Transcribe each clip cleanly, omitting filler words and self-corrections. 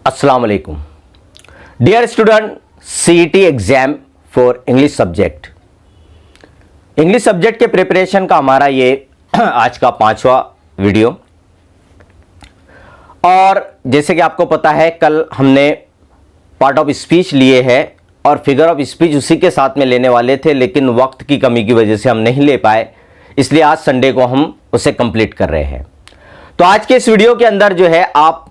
अस्सलाम वालेकुम dear student. CET exam for English subject के प्रिपरेशन का हमारा ये आज का 5वां वीडियो। और जैसे कि आपको पता है कल हमने पार्ट ऑफ स्पीच लिए है और फिगर ऑफ स्पीच उसी के साथ में लेने वाले थे, लेकिन वक्त की कमी की वजह से हम नहीं ले पाए, इसलिए आज संडे को हम उसे कंप्लीट कर रहे हैं। तो आज के इस वीडियो के अंदर जो है आप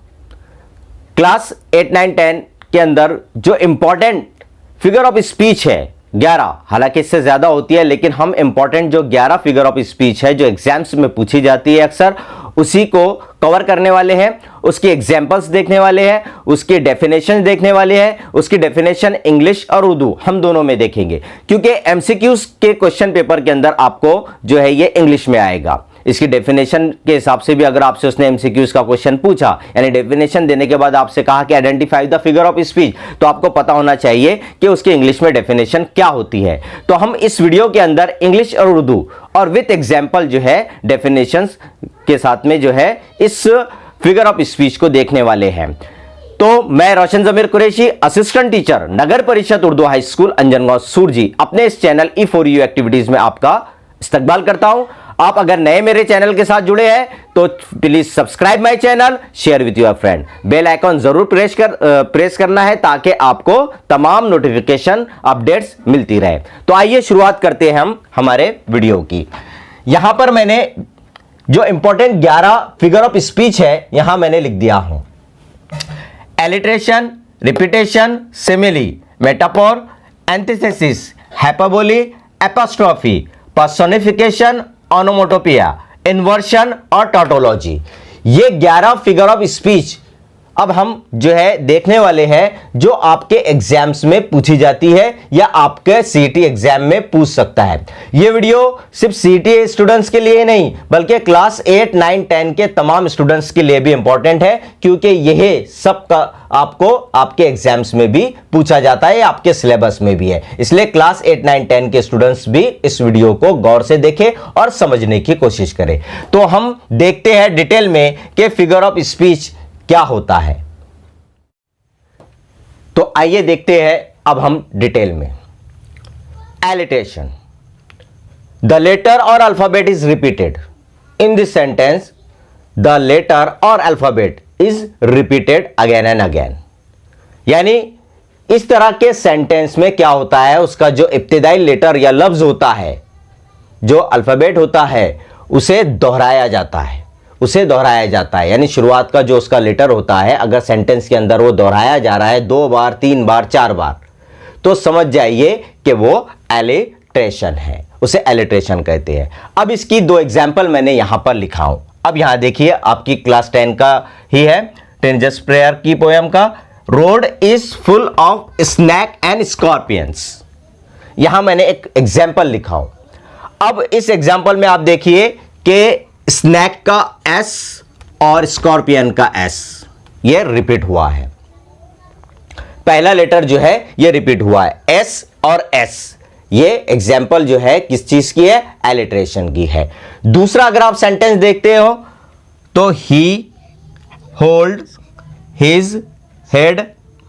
क्लास 8, 9, 10 के अंदर जो इंपॉर्टेंट फिगर ऑफ स्पीच है 11, हालांकि इससे ज्यादा होती है, लेकिन हम इंपॉर्टेंट जो 11 फिगर ऑफ स्पीच है जो एग्जाम्स में पूछी जाती है अक्सर, उसी को कवर करने वाले हैं। उसकी एग्जाम्पल्स देखने वाले हैं, उसकी डेफिनेशन देखने वाले हैं। उसकी डेफिनेशन इंग्लिश और उर्दू हम दोनों में देखेंगे, क्योंकि एमसीक्यूज के क्वेश्चन पेपर के अंदर आपको जो है ये इंग्लिश में आएगा। इसकी डेफिनेशन के हिसाब से भी अगर आपसे उसने एमसीक्यूज का क्वेश्चन पूछा, यानी डेफिनेशन देने के बाद आपसे कहा कि identify the figure of speech, तो आपको पता होना चाहिए कि उसकी इंग्लिश में डेफिनेशन क्या होती है। तो हम इस वीडियो के अंदर इंग्लिश और उर्दू और विथ एग्जाम्पल जो है डेफिनेशंस के साथ में जो है इस फिगर ऑफ स्पीच को देखने वाले हैं। तो मैं रोशन जमीर कुरैशी, असिस्टेंट टीचर, नगर परिषद उर्दू हाई स्कूल अंजनगांव सूरजी, अपने इस चैनल E4U एक्टिविटीज में आपका इस्तकबाल करता हूं। आप अगर नए मेरे चैनल के साथ जुड़े हैं तो please subscribe my channel, share with your friend, bell icon जरूर प्रेस करना है ताकि आपको तमाम नोटिफिकेशन अपडेट्स मिलती रहे। तो आइए शुरुआत करते हैं हम हमारे वीडियो की। यहां पर मैंने जो इंपॉर्टेंट 11 फिगर ऑफ स्पीच है यहां मैंने लिख दिया हूं। Alliteration, repetition, simile, metaphor, antithesis, hyperbole, apostrophe, personification, onomatopoeia, inversion और टॉटोलॉजी, ये 11 फिगर ऑफ स्पीच अब हम जो है देखने वाले हैं जो आपके एग्जाम्स में पूछी जाती है या आपके सीईटी एग्जाम में पूछ सकता है। यह वीडियो सिर्फ सीईटी स्टूडेंट्स के लिए नहीं बल्कि क्लास 8, 9, 10 के तमाम स्टूडेंट्स के लिए भी इंपॉर्टेंट है, क्योंकि यह सब का आपको आपके एग्जाम्स में भी पूछा जाता है, आपके सिलेबस में भी है। इसलिए क्लास 8, 9, 10 के स्टूडेंट्स भी इस वीडियो को गौर से देखें और समझने की कोशिश करें। तो हम देखते हैं डिटेल में कि फिगर ऑफ स्पीच क्या होता है। तो आइए देखते हैं अब हम डिटेल में। एलिट्रेशन, द लेटर और alphabet is repeated in this sentence, the letter और alphabet is repeated again and again. यानी इस तरह के सेंटेंस में क्या होता है, उसका जो इब्तिदाई लेटर या लफ्ज होता है, जो अल्फाबेट होता है, उसे दोहराया जाता है, यानी शुरुआत का जो उसका लेटर होता है, अगर सेंटेंस के अंदर वो दोहराया जा रहा है 2 बार, 3 बार, 4 बार, तो समझ जाइए कि वो एलिट्रेशन है, उसे एलिट्रेशन कहते हैं। अब इसकी 2 एग्जाम्पल मैंने यहां पर लिखा हूं। अब यहां देखिए, आपकी क्लास 10 का ही है, टेंजस प्रेयर की पोयम का, road is full of snake and scorpions. यहां मैंने एक एग्जाम्पल लिखा हूं। अब इस एग्जाम्पल में आप देखिए कि स्नैक का S और स्कॉर्पियन का S ये रिपीट हुआ है। पहला लेटर जो है ये रिपीट हुआ है, S और S। ये एग्जाम्पल जो है किस चीज की है, एलिट्रेशन की है। दूसरा अगर आप सेंटेंस देखते हो तो ही होल्ड हिज हेड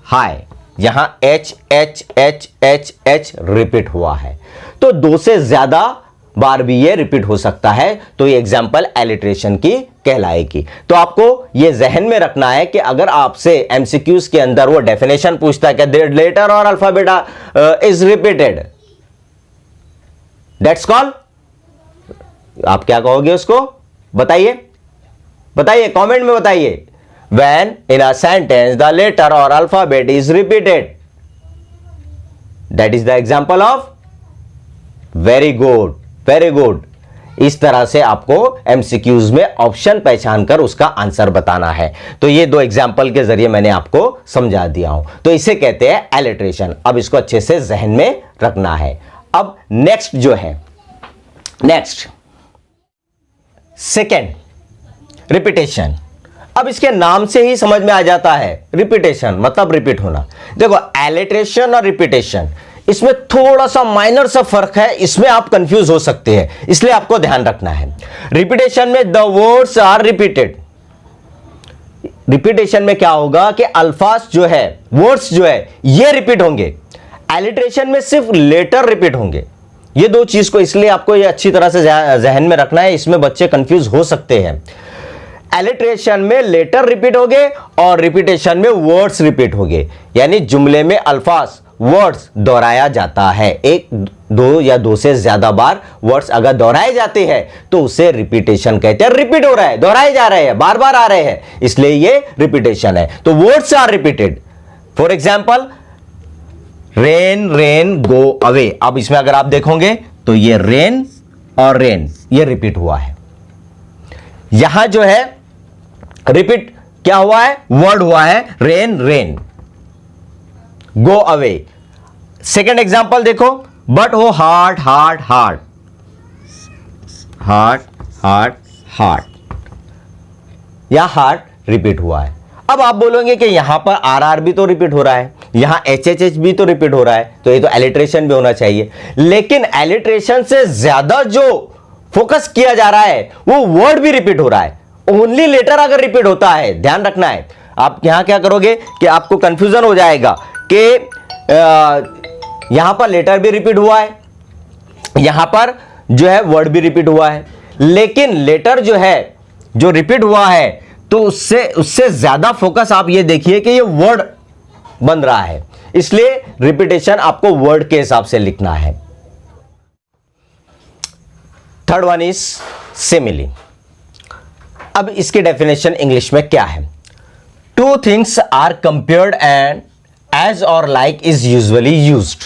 हाई, यहां H H H H H repeat हुआ है। तो 2 से ज्यादा बार भी ये रिपीट हो सकता है, तो ये एग्जाम्पल एलिट्रेशन की कहलाएगी। तो आपको ये जहन में रखना है कि अगर आपसे एमसीक्यूज के अंदर वो डेफिनेशन पूछता है कि द लेटर और alphabet is repeated, that's call, आप क्या कहोगे उसको, बताइए कमेंट में बताइए। When in a sentence the letter और alphabet is repeated, that is the example of. Very good. इस तरह से आपको एमसीक्यूज में ऑप्शन पहचान कर उसका आंसर बताना है। तो ये 2 एग्जाम्पल के जरिए मैंने आपको समझा दिया हूं। तो इसे कहते हैं एलिट्रेशन। अब इसको अच्छे से जहन में रखना है। अब नेक्स्ट जो है, सेकेंड, रिपीटेशन। अब इसके नाम से ही समझ में आ जाता है, रिपीटेशन मतलब रिपीट होना। देखो, एलिट्रेशन और रिपीटेशन, इसमें थोड़ा सा माइनर सा फर्क है, इसमें आप कंफ्यूज हो सकते हैं, इसलिए आपको ध्यान रखना है। रिपीटेशन में the words are repeated, repetition में क्या होगा कि अल्फाज जो है, वर्ड्स जो है, ये रिपीट होंगे। एलिट्रेशन में सिर्फ लेटर रिपीट होंगे। ये दो चीज को इसलिए आपको ये अच्छी तरह से जहन में रखना है, इसमें बच्चे कंफ्यूज हो सकते हैं। एलिट्रेशन में लेटर रिपीट होंगे और रिपीटेशन में वर्ड्स रिपीट होंगे, यानी जुमले में अल्फाज, वर्ड्स दोहराया जाता है। एक, दो या दो से ज्यादा बार वर्ड्स अगर दोहराए जाते हैं तो उसे रिपीटेशन कहते हैं। रिपीट हो रहा है, दोहराए जा रहे हैं, बार बार आ रहे हैं, इसलिए ये रिपीटेशन है। तो words are repeated. For example, rain rain go away. अब इसमें अगर आप देखोगे तो ये रेन और रेन ये रिपीट हुआ है। यहां जो है रिपीट क्या हुआ है, वर्ड हुआ है rain rain, go away. Second example देखो, बट हो heart heart heart, heart heart heart, या हार्ट रिपीट हुआ है। अब आप बोलोगे कि यहां पर आर आर भी तो रिपीट हो रहा है, यहां एच एच एच भी तो रिपीट हो रहा है, तो ये तो एलिट्रेशन भी होना चाहिए। लेकिन एलिट्रेशन से ज्यादा जो फोकस किया जा रहा है वो वर्ड भी रिपीट हो रहा है। ओनली लेटर अगर रिपीट होता है, ध्यान रखना है। आप यहां क्या करोगे कि आपको कंफ्यूजन हो जाएगा कि यहां पर लेटर भी रिपीट हुआ है, यहां पर जो है वर्ड भी रिपीट हुआ है, लेकिन लेटर जो है जो रिपीट हुआ है तो उससे ज्यादा फोकस आप ये देखिए कि ये वर्ड बन रहा है, इसलिए रिपीटेशन आपको वर्ड के हिसाब से लिखना है। Third one is simile. अब इसकी डेफिनेशन इंग्लिश में क्या है? Two things are compared and as or like is usually used.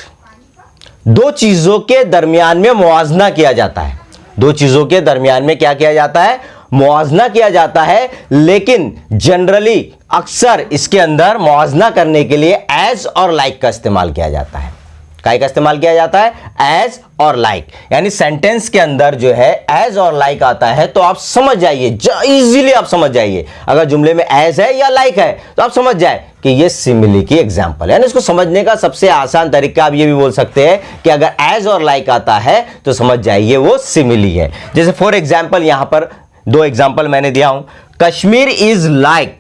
दो चीजों के दरमियान में मुआवजा किया जाता है। दो चीजों के दरमियान में क्या किया जाता है? मुआवजा किया जाता है, लेकिन जनरली अक्सर इसके अंदर मुआवजा करने के लिए एज और लाइक का इस्तेमाल किया जाता है। काय का इस्तेमाल किया जाता है? As or like. यानी सेंटेंस के अंदर जो है एज और लाइक आता है तो आप समझ जाइए, इजीली आप समझ जाइए, अगर जुमले में एज है या लाइक है तो आप समझ जाए कि ये सिमिली की एग्जांपल है। यानी इसको समझने का सबसे आसान तरीका आप ये भी बोल सकते हैं कि अगर एज और लाइक आता है तो समझ जाइए वो सिमिली है। जैसे फॉर एग्जाम्पल यहां पर दो एग्जाम्पल मैंने दिया हूं, Kashmir is like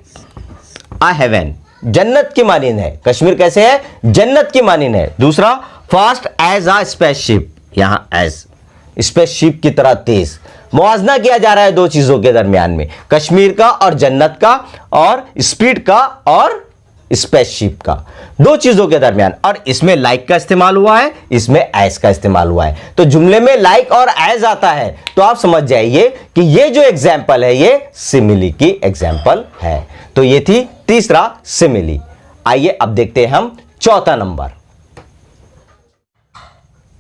a heaven. जन्नत की मानिंद है। कश्मीर कैसे है? जन्नत की मानिंद है। दूसरा, फास्ट एज अ स्पेसशिप। यहां एज, स्पेसशिप की तरह तेज। मुआवजा किया जा रहा है दो चीजों के दरमियान में, कश्मीर का और जन्नत का, और स्पीड का और स्पेसशिप का, दो चीजों के दरमियान। और इसमें लाइक का इस्तेमाल हुआ है, इसमें एज का इस्तेमाल हुआ है। तो जुमले में लाइक और एज आता है तो आप समझ जाइए कि ये जो एग्जाम्पल है ये सिमिली की एग्जाम्पल है। तो ये थी तीसरा सिमिली। आइए अब देखते हैं हम चौथा नंबर।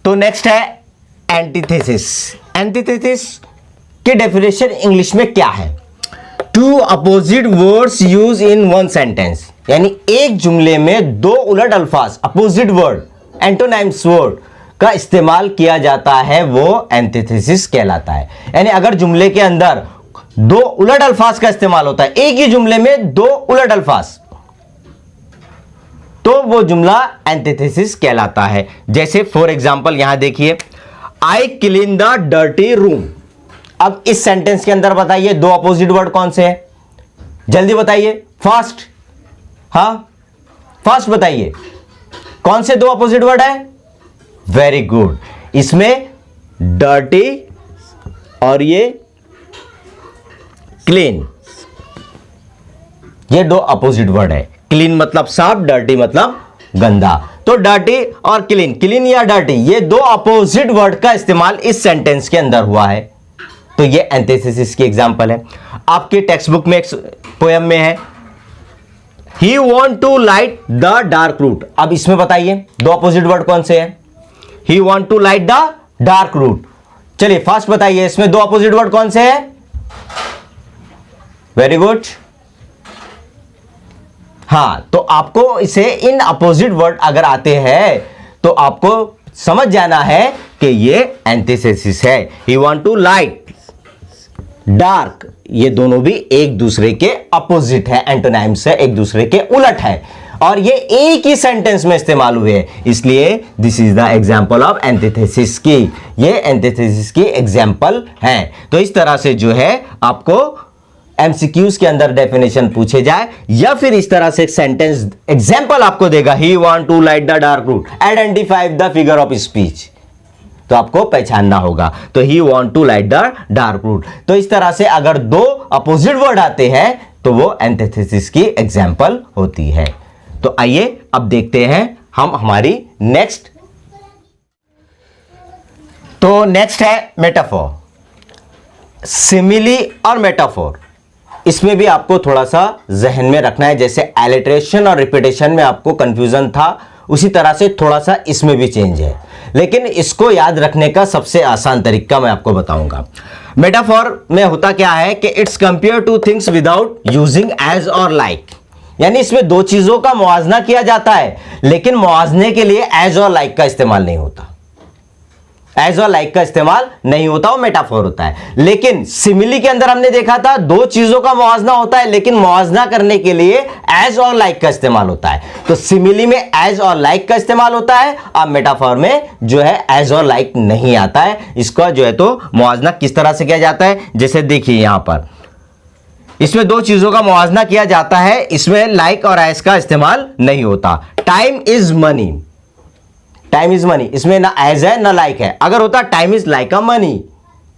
तो नेक्स्ट है एंटीथेसिस। एंटीथेसिस की डेफिनेशन इंग्लिश में क्या है? Two opposite words use in one sentence. यानी एक जुमले में दो उलट अल्फाज, अपोजिट वर्ड, एंटोनिम्स वर्ड का इस्तेमाल किया जाता है, वो एंटीथेसिस कहलाता है। यानी अगर जुमले के अंदर दो उलट अल्फाज का इस्तेमाल होता है, एक ही जुमले में दो उलट अल्फाज, तो वो जुमला एंटीथेसिस कहलाता है। जैसे फॉर एग्जांपल यहां देखिए, I clean the dirty room. अब इस सेंटेंस के अंदर बताइए दो अपोजिट वर्ड कौन से हैं? जल्दी बताइए, फास्ट। हां, फास्ट बताइए, कौन से दो अपोजिट वर्ड है? Very good. इसमें डर्टी और ये क्लीन, ये दो अपोजिट वर्ड है। क्लीन मतलब साफ, डर्टी मतलब गंदा। तो डर्टी और क्लीन, क्लीन या डर्टी, ये दो अपोजिट वर्ड का इस्तेमाल इस सेंटेंस के अंदर हुआ है, तो ये एंटीथेसिस की एग्जांपल है। आपके टेक्स्ट बुक में एक पोयम में है, he want to light the dark root. अब इसमें बताइए दो अपोजिट वर्ड कौन से हैं? He want to light the dark root. चलिए फास्ट बताइए, इसमें दो अपोजिट वर्ड कौन से हैं? Very good. हां, तो आपको इसे इन अपोजिट वर्ड अगर आते हैं तो आपको समझ जाना है कि ये एंटीथेसिस है। He want to light, dark, ये दोनों भी एक दूसरे के अपोजिट है, एंटोनिम्स है, एक दूसरे के उलट है, और ये एक ही सेंटेंस में इस्तेमाल हुए हैं, इसलिए this is the example of antithesis की। ये एंटीथेसिस की एग्जांपल है। तो इस तरह से जो है आपको एमसीक्यूज के अंदर डेफिनेशन पूछे जाए, या फिर इस तरह से एक सेंटेंस एग्जांपल आपको देगा, he want to light the dark root, identify the figure of speech, तो आपको पहचानना होगा। तो he want to light the dark root. तो इस तरह से अगर दो अपोजिट वर्ड आते हैं तो वो एंटीथेसिस की एग्जांपल होती है। तो आइए अब देखते हैं हम हमारी नेक्स्ट। तो नेक्स्ट है मेटाफोर, सिमिली और मेटाफोर। इसमें भी आपको थोड़ा सा जहन में रखना है, जैसे एलिट्रेशन और रिपीटेशन में आपको कंफ्यूजन था, उसी तरह से थोड़ा सा इसमें भी चेंज है, लेकिन इसको याद रखने का सबसे आसान तरीका मैं आपको बताऊंगा। मेटाफोर में होता क्या है कि it's compare two things without using as or like, यानी इसमें दो चीजों का मुआवजा किया जाता है, लेकिन मुआवजे के लिए एज और लाइक का इस्तेमाल नहीं होता। एज और लाइक का इस्तेमाल नहीं होता, वो मेटाफोर होता है। लेकिन सिमिली के अंदर हमने देखा था दो चीजों का मुआवजा होता है, लेकिन मुआवजा करने के लिए एज और लाइक का इस्तेमाल होता है। तो सिमिली में एज और लाइक का इस्तेमाल होता है, अब मेटाफोर में जो है एज और लाइक नहीं आता है। इसका जो है तो मुआवजा किस तरह से किया जाता है, जैसे देखिए यहां पर इसमें दो चीजों का मुआवजा किया जाता है, इसमें लाइक और एज का इस्तेमाल नहीं होता। Time is money, time is money, इसमें ना एज है ना लाइक है। अगर होता time is like a money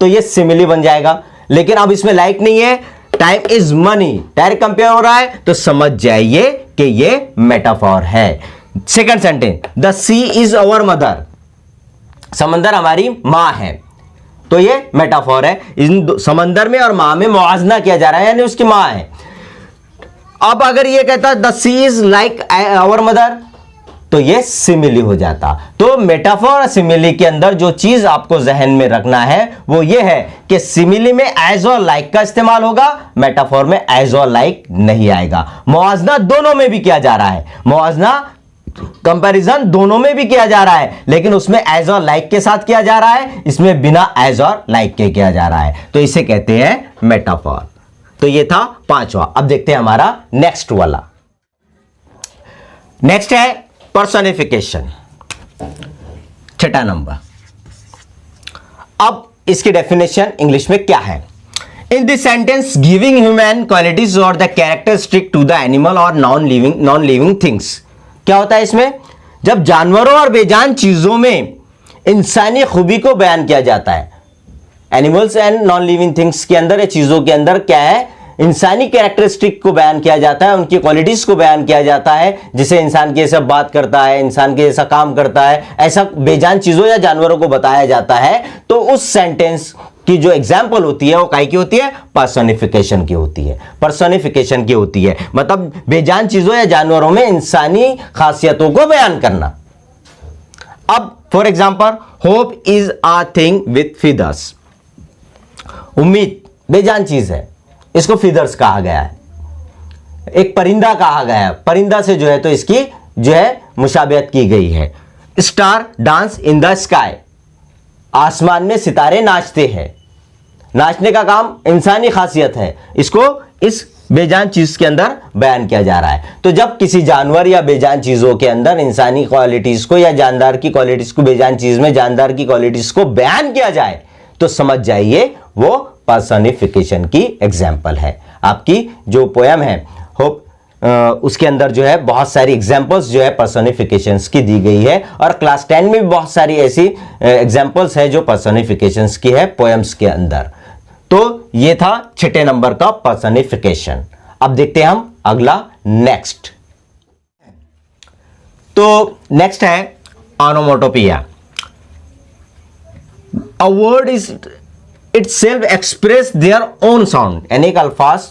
तो ये सिमिली बन जाएगा, लेकिन अब इसमें लाइक नहीं है, time is money, direct compare हो रहा है, तो समझ जाइए कि ये मेटाफोर है। Second sentence, the sea is our mother, समंदर हमारी मां है, तो ये मेटाफोर है। इन समंदर में और मां में मुआवजा किया जा रहा है, यानी उसकी मां है। अब अगर ये कहता the sea is like our mother, तो ये सिमिली हो जाता। तो मेटाफोर और सिमिली के अंदर जो चीज आपको जहन में रखना है वो ये है कि सिमिली में एज और लाइक का इस्तेमाल होगा, मेटाफोर में एज और लाइक नहीं आएगा। मुआवजा दोनों में भी किया जा रहा है, मुआवजा कंपैरिजन दोनों में भी किया जा रहा है, लेकिन उसमें एज और लाइक के साथ किया जा रहा है, इसमें बिना एज और लाइक के किया जा रहा है, तो इसे कहते हैं मेटाफोर। तो ये था पांचवा। अब देखते हैं हमारा नेक्स्ट वाला। नेक्स्ट है पर्सोनिफिकेशन, छठा नंबर। अब इसकी डेफिनेशन इंग्लिश में क्या है? In this sentence giving human qualities और the characteristic to the animal और नॉन लिविंग थिंग्स। क्या होता है इसमें? जब जानवरों और बेजान चीजों में इंसानी खूबी को बयान किया जाता है, animals and non living things के अंदर या चीजों के अंदर क्या है, इंसानी कैरेक्टरिस्टिक को बयान किया जाता है, उनकी क्वालिटीज को बयान किया जाता है, जिसे इंसान के जैसा बात करता है, इंसान के जैसा काम करता है, ऐसा बेजान चीजों या जानवरों को बताया जाता है। तो उस सेंटेंस की जो एग्जाम्पल होती है वो काय की होती है? पर्सोनिफिकेशन की होती है, पर्सोनिफिकेशन की होती है। मतलब बेजान चीजों या जानवरों में इंसानी खासियतों को बयान करना। अब for example, hope is a thing with feathers, उम्मीद बेजान चीज है, इसको फीदर्स कहा गया है, एक परिंदा कहा गया है, परिंदा से जो है तो इसकी जो है मुशाबियत की गई है। Star dance in the sky, आसमान में सितारे नाचते हैं, नाचने का काम इंसानी खासियत है, इसको इस बेजान चीज के अंदर बयान किया जा रहा है। तो जब किसी जानवर या बेजान चीजों के अंदर इंसानी क्वालिटीज को या जानदार की क्वालिटीज को, बेजान चीज में जानदार की क्वालिटीज को बयान किया जाए, तो समझ जाइए वो पर्सोनिफिकेशन की एग्जाम्पल है। आपकी जो पोयम है होप, उसके अंदर जो है बहुत सारी एग्जाम्पल्स जो है पर्सोनिफिकेशंस की दी गई है, और क्लास 10 में भी बहुत सारी ऐसी एग्जाम्पल्स है जो पर्सोनिफिकेशंस की है पोयम्स के अंदर। तो ये था छठे नंबर का पर्सोनिफिकेशन। अब देखते हैं हम अगला नेक्स्ट। तो नेक्स्ट है onomatopoeia. A word is itself express their own sound, यानी एक अल्फाज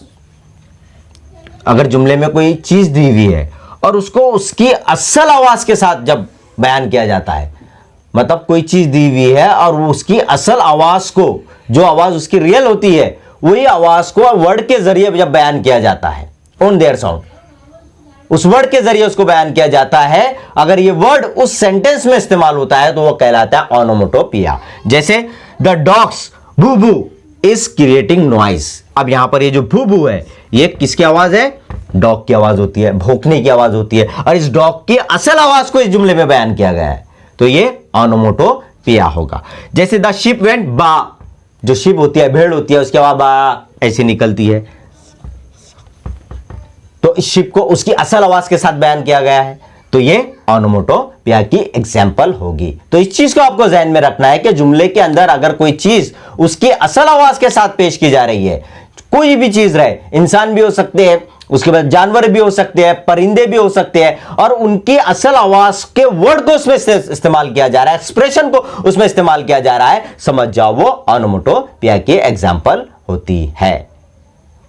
अगर जुमले में कोई चीज दी हुई है और उसको उसकी असल आवाज के साथ जब बयान किया जाता है, मतलब कोई चीज दी हुई है और वो उसकी असल आवाज को, जो आवाज उसकी रियल होती है, वही आवाज को वर्ड के जरिए जब बयान किया जाता है, ऑन देयर साउंड, उस वर्ड के जरिए उसको बयान किया जाता है, अगर ये वर्ड उस सेंटेंस में इस्तेमाल होता है तो वो कहलाता है ऑनोमोटोपिया। जैसे द डॉग्स भू भू इज क्रिएटिंग नॉइज। अब यहां पर ये जो भू भू है ये किसकी आवाज है? डॉग की आवाज होती है, भौंकने की आवाज होती है, और इस डॉग की असल आवाज को इस जुमले में बयान किया गया है, तो ये ऑनोमोटोपिया होगा। जैसे द शिप वेंट बा, जो शिप होती है, भेड़ होती है, उसकी आवाज बा ऐसी निकलती है, तो इस शिप को उसकी असल आवाज के साथ बयान किया गया है, तो ये ऑनोमेटोपिया की एग्जाम्पल होगी। तो इस चीज को आपको ध्यान में रखना है कि जुमले के अंदर अगर कोई चीज उसकी असल आवाज के साथ पेश की जा रही है, कोई भी चीज रहे, इंसान भी हो सकते हैं, उसके बाद जानवर भी हो सकते हैं, परिंदे भी हो सकते हैं, और उनकी असल आवाज के वर्ड को उसमें इस्तेमाल किया जा रहा है, एक्सप्रेशन को उसमें इस्तेमाल किया जा रहा है, समझ जाओ वो ऑनोमेटोपिया की एग्जाम्पल होती है।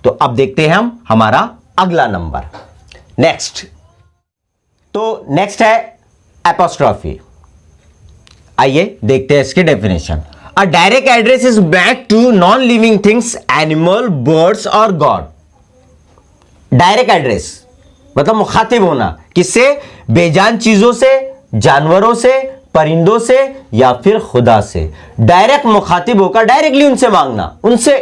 तो अब देखते हैं हम हमारा अगला नंबर, नेक्स्ट। तो नेक्स्ट है एपोस्ट्रॉफी। आइए देखते हैं इसकी definition. A direct address is made to non living things, animal, birds or god. Direct address मतलब मुखातिब होना, किससे? बेजान चीजों से, जानवरों से, परिंदों से या फिर खुदा से। डायरेक्ट मुखातिब होकर डायरेक्टली उनसे मांगना, उनसे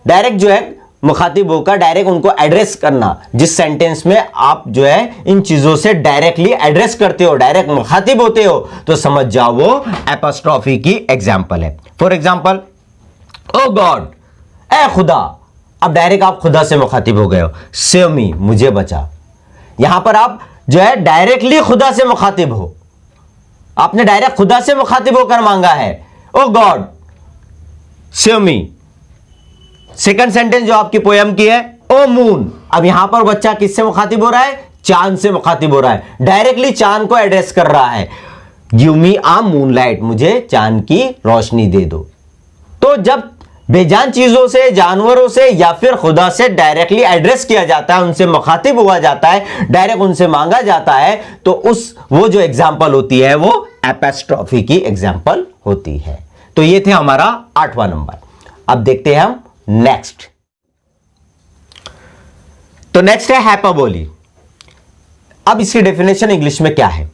डायरेक्ट जो है मुखातिब होकर डायरेक्ट उनको एड्रेस करना। जिस सेंटेंस में आप जो है इन चीजों से डायरेक्टली एड्रेस करते हो, डायरेक्ट मुखातिब होते हो, तो समझ जाओ वो एपोस्ट्रॉफी की एग्जाम्पल है। फॉर एग्जाम्पल, ओ गॉड, ए खुदा। अब डायरेक्ट आप खुदा से मुखातिब हो गए हो, सेव मी, मुझे बचा। यहां पर आप जो है डायरेक्टली खुदा से मुखातिब हो, आपने डायरेक्ट खुदा से मुखातिब होकर मांगा है, O God save me. Second sentence जो आपकी पोयम की है, ओ मून। अब यहां पर बच्चा किससे मुखातिब हो रहा है? चांद से मुखातिब हो रहा है, डायरेक्टली चांद को एड्रेस कर रहा है, गिव मी आ मूनलाइट, मुझे चांद की रोशनी दे दो। तो जब बेजान चीजों से, जानवरों से या फिर खुदा से डायरेक्टली एड्रेस किया जाता है, उनसे मुखातिब हुआ जाता है, डायरेक्ट उनसे मांगा जाता है, तो वो जो एग्जाम्पल होती है वो एपोस्ट्रॉफी की एग्जाम्पल होती है। तो ये थे हमारा 8वां नंबर। अब देखते हैं हम नेक्स्ट। तो नेक्स्ट है हाइपरबोली। अब इसकी डेफिनेशन इंग्लिश में क्या है?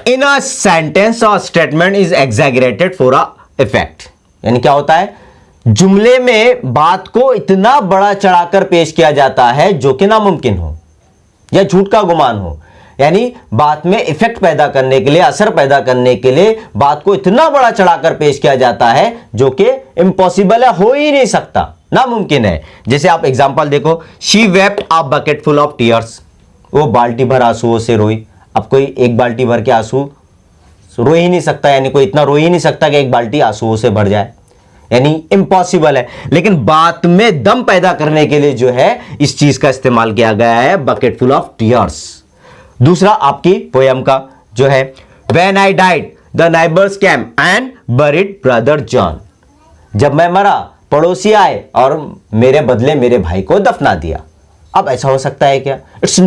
इन अ सेंटेंस और statement is exaggerated for a effect. यानी क्या होता है? जुमले में बात को इतना बड़ा चढ़ाकर पेश किया जाता है जो कि नामुमकिन हो या झूठ का गुमान हो। यानी बात में इफेक्ट पैदा करने के लिए, असर पैदा करने के लिए बात को इतना बड़ा चढ़ाकर पेश किया जाता है जो कि इम्पॉसिबल है, हो ही नहीं सकता, नामुमकिन है। जैसे आप एग्जांपल देखो, she wept a bucket full of tears. वो बाल्टी भर आंसुओं से रोई। अब कोई एक बाल्टी भर के आंसू रो ही नहीं सकता, यानी कोई इतना रो ही नहीं सकता कि एक बाल्टी आंसुओं से भर जाए, यानी इम्पॉसिबल है। लेकिन बात में दम पैदा करने के लिए जो है इस चीज का इस्तेमाल किया गया है, बकेट फुल ऑफ टीयर्स। दूसरा आपकी पोयम का जो है, when I died the neighbours came and buried brother John. जब मैं मरा पड़ोसी आए और मेरे बदले मेरे भाई को दफना दिया। अब ऐसा हो सकता है क्या? इट्स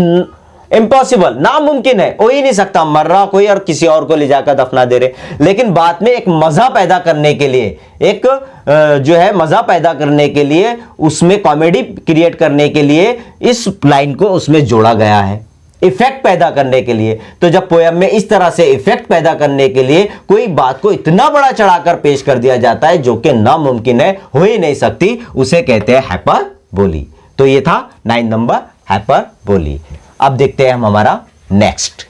इम्पॉसिबल, नामुमकिन है, हो ही नहीं सकता। मर रहा कोई और किसी और को ले जाकर दफना दे रहे। लेकिन बात में एक मजा पैदा करने के लिए, एक जो है मजा पैदा करने के लिए, उसमें कॉमेडी क्रिएट करने के लिए इस लाइन को उसमें जोड़ा गया है, इफेक्ट पैदा करने के लिए। तो जब पोयम में इस तरह से इफेक्ट पैदा करने के लिए कोई बात को इतना बड़ा चढ़ाकर पेश कर दिया जाता है जो कि नामुमकिन है, हो ही नहीं सकती, उसे कहते हैं हाइपरबोली। तो ये था 9 नंबर, हाइपरबोली। अब देखते हैं हम हमारा नेक्स्ट।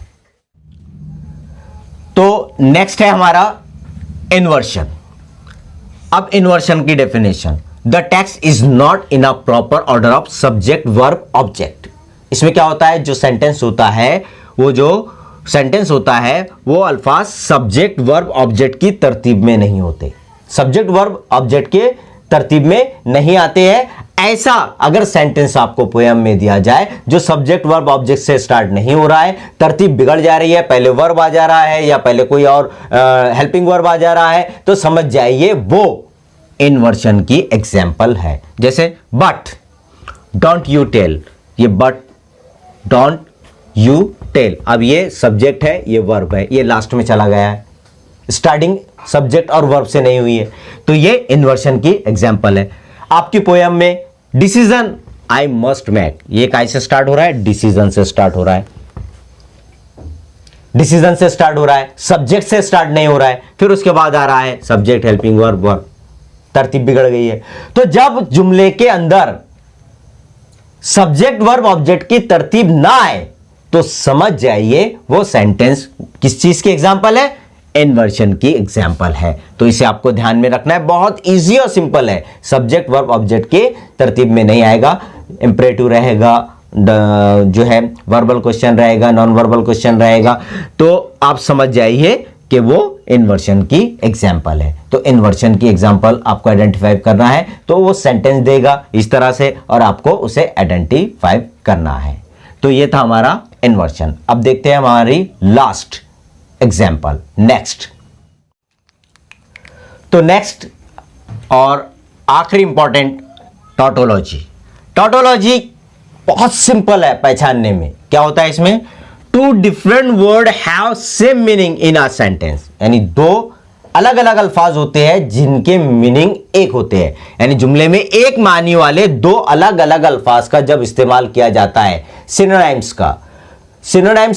तो नेक्स्ट है हमारा इन्वर्शन। अब इन्वर्शन की definition, the text is not in a proper order of subject verb object. इसमें क्या होता है? जो सेंटेंस होता है, वो जो सेंटेंस होता है वो अल्फाज सब्जेक्ट वर्ब ऑब्जेक्ट की तरतीब में नहीं होते, सब्जेक्ट वर्ब ऑब्जेक्ट के तरतीब में नहीं आते हैं। ऐसा अगर सेंटेंस आपको पोयम में दिया जाए जो सब्जेक्ट वर्ब ऑब्जेक्ट से स्टार्ट नहीं हो रहा है, तरतीब बिगड़ जा रही है, पहले वर्ब आ जा रहा है या पहले कोई और हेल्पिंग वर्ब आ जा रहा है, तो समझ जाइए वो इन्वर्शन की एग्जाम्पल है। जैसे बट डोंट यू टेल, ये बट डोंट यू टेल, अब ये सब्जेक्ट है, ये वर्ब है, ये लास्ट में चला गया है, स्टार्टिंग सब्जेक्ट और वर्ब से नहीं हुई है, तो ये इन्वर्शन की एग्जाम्पल है। आपकी पोयम में डिसीजन आई मस्ट मेक, ये कैसे स्टार्ट हो रहा है? डिसीजन से स्टार्ट हो रहा है, डिसीजन से स्टार्ट हो रहा है, सब्जेक्ट से स्टार्ट नहीं हो रहा है, फिर उसके बाद आ रहा है सब्जेक्ट हेल्पिंग वर्ब वर्ब, तरतीब बिगड़ गई है। तो जब जुमले के अंदर सब्जेक्ट वर्ब ऑब्जेक्ट की तरतीब ना आए तो समझ जाइए वो सेंटेंस किस चीज की एग्जांपल है? इन्वर्शन की एग्जाम्पल है। तो इसे आपको ध्यान में रखना है, बहुत इजी और सिंपल है। सब्जेक्ट वर्ब ऑब्जेक्ट के तरतीब में नहीं आएगा, इंपरेटिव रहेगा, जो है वर्बल क्वेश्चन रहेगा, नॉन वर्बल क्वेश्चन रहेगा, तो आप समझ जाइए कि वो इन्वर्शन की एग्जाम्पल है। तो इन्वर्शन की एग्जाम्पल आपको आइडेंटिफाई करना है, तो वो सेंटेंस देगा इस तरह से और आपको उसे आइडेंटिफाई करना है। तो ये था हमारा इन्वर्शन। अब देखते हैं हमारी लास्ट एग्जाम्पल, नेक्स्ट। तो नेक्स्ट और आखिरी इंपॉर्टेंट, टॉटोलॉजी। टॉटोलॉजी बहुत सिंपल है पहचानने में। क्या होता है इसमें? Two different word have same meaning in a sentence, यानी दो अलग अलग अल्फाज होते हैं जिनके मीनिंग एक होते हैं, यानी जुमले में एक मानी वाले दो अलग अलग अल्फाज का जब इस्तेमाल किया जाता है, सिनोनिम्स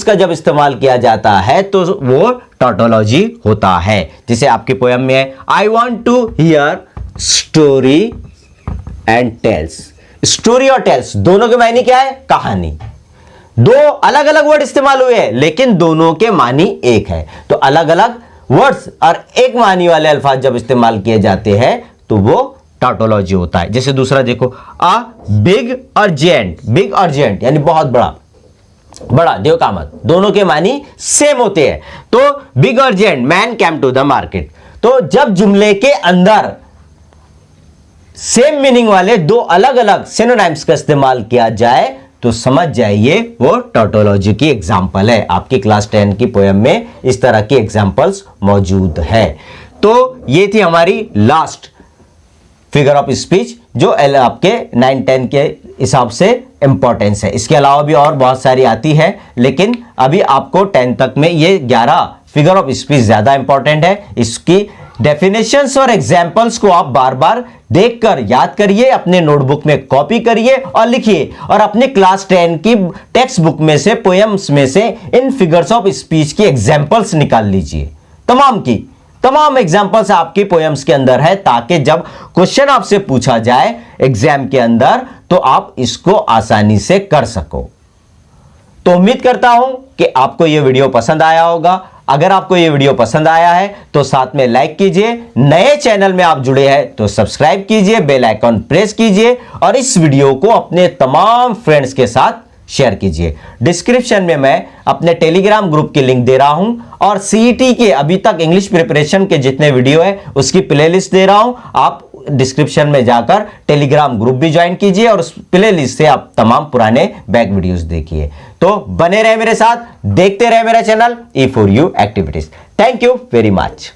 का जब इस्तेमाल किया जाता है तो वो टॉटोलॉजी होता है। जैसे आपकी पोयम में है, I want to hear story and tales. Story और टेल्स दोनों के मायने क्या है? कहानी। दो अलग अलग वर्ड इस्तेमाल हुए हैं लेकिन दोनों के मानी एक है। तो अलग अलग वर्ड्स और एक मानी वाले अल्फाज जब इस्तेमाल किए जाते हैं तो वो टॉटोलॉजी होता है। जैसे दूसरा देखो, अ बिग अर्जेंट यानी बहुत बड़ा देवकामत, दोनों के मानी सेम होते हैं। तो big urgent man came to the market. तो जब जुमले के अंदर सेम मीनिंग वाले दो अलग अलग सिनोनिम्स का इस्तेमाल किया जाए तो समझ जाइए वो टॉटोलॉजी की एग्जाम्पल है। आपकी क्लास 10 की पोयम में इस तरह की एग्जाम्पल्स मौजूद है। तो ये थी हमारी लास्ट फिगर ऑफ स्पीच जो आपके 9-10 के हिसाब से इंपॉर्टेंस है। इसके अलावा भी और बहुत सारी आती है, लेकिन अभी आपको 10 तक में ये 11 फिगर ऑफ स्पीच ज्यादा इंपॉर्टेंट है। इसकी डेफिनेशंस और एग्जाम्पल्स को आप बार बार देखकर याद करिए, अपने नोटबुक में कॉपी करिए और लिखिए, और अपने क्लास 10 की टेक्स्ट बुक में से, पोएम्स में से इन फिगर्स ऑफ स्पीच की एग्जाम्पल्स निकाल लीजिए। तमाम एग्जाम्पल्स आपकी पोएम्स के अंदर है, ताकि जब क्वेश्चन आपसे पूछा जाए एग्जाम के अंदर तो आप इसको आसानी से कर सको। तो उम्मीद करता हूं कि आपको यह वीडियो पसंद आया होगा। अगर आपको यह वीडियो पसंद आया है तो साथ में लाइक कीजिए, नए चैनल में आप जुड़े हैं तो सब्सक्राइब कीजिए, बेल आइकॉन प्रेस कीजिए और इस वीडियो को अपने तमाम फ्रेंड्स के साथ शेयर कीजिए। डिस्क्रिप्शन में मैं अपने टेलीग्राम ग्रुप की लिंक दे रहा हूं और सीईटी के अभी तक इंग्लिश प्रिपरेशन के जितने वीडियो है उसकी प्लेलिस्ट दे रहा हूं। आप डिस्क्रिप्शन में जाकर टेलीग्राम ग्रुप भी ज्वाइन कीजिए और उस प्लेलिस्ट से आप तमाम पुराने बैक वीडियोस देखिए। तो बने रहे मेरे साथ, देखते रहे मेरा channel E4U activities. Thank you very much.